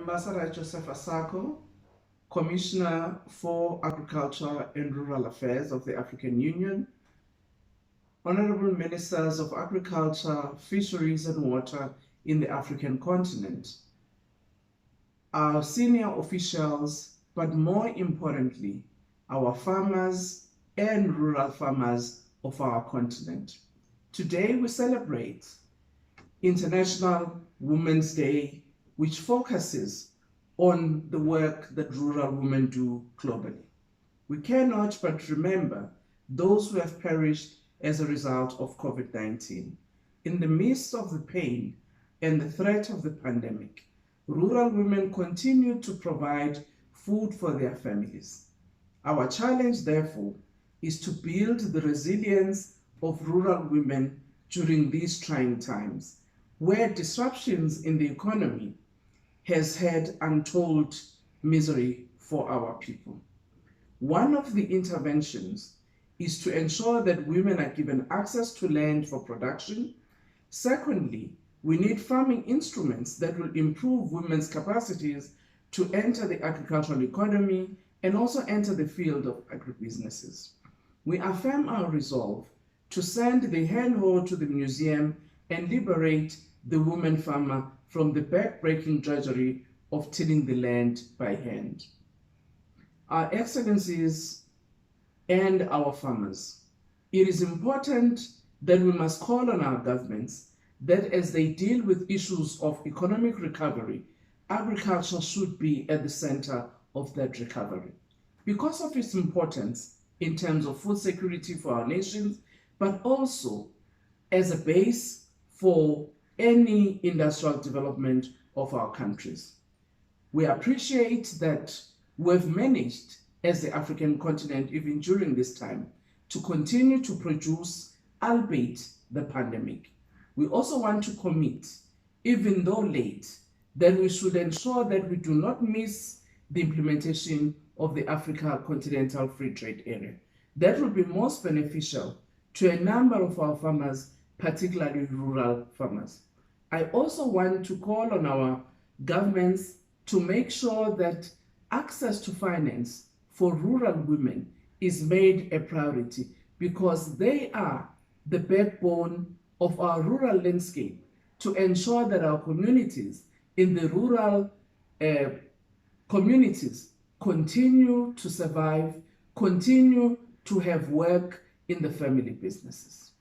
Ambassador Joseph Asako, Commissioner for Agriculture and Rural Affairs of the African Union, Honorable Ministers of Agriculture, Fisheries and Water in the African continent, our senior officials, but more importantly, our farmers and rural farmers of our continent. Today we celebrate International Women's Day, which focuses on the work that rural women do globally. We cannot but remember those who have perished as a result of COVID-19. In the midst of the pain and the threat of the pandemic, rural women continue to provide food for their families. Our challenge, therefore, is to build the resilience of rural women during these trying times, where disruptions in the economy has had untold misery for our people. One of the interventions is to ensure that women are given access to land for production. Secondly, we need farming instruments that will improve women's capacities to enter the agricultural economy and also enter the field of agribusinesses. We affirm our resolve to send the handhold to the museum and liberate the woman farmer from the back-breaking drudgery of tilling the land by hand. Our Excellencies and our farmers, it is important that we must call on our governments that as they deal with issues of economic recovery, agriculture should be at the center of that recovery. Because of its importance in terms of food security for our nations, but also as a base for any industrial development of our countries. We appreciate that we've managed as the African continent, even during this time, to continue to produce, albeit the pandemic. We also want to commit, even though late, that we should ensure that we do not miss the implementation of the Africa Continental Free Trade Area. That will be most beneficial to a number of our farmers, particularly rural farmers. I also want to call on our governments to make sure that access to finance for rural women is made a priority, because they are the backbone of our rural landscape to ensure that our communities in the rural communities continue to survive, continue to have work in the family businesses.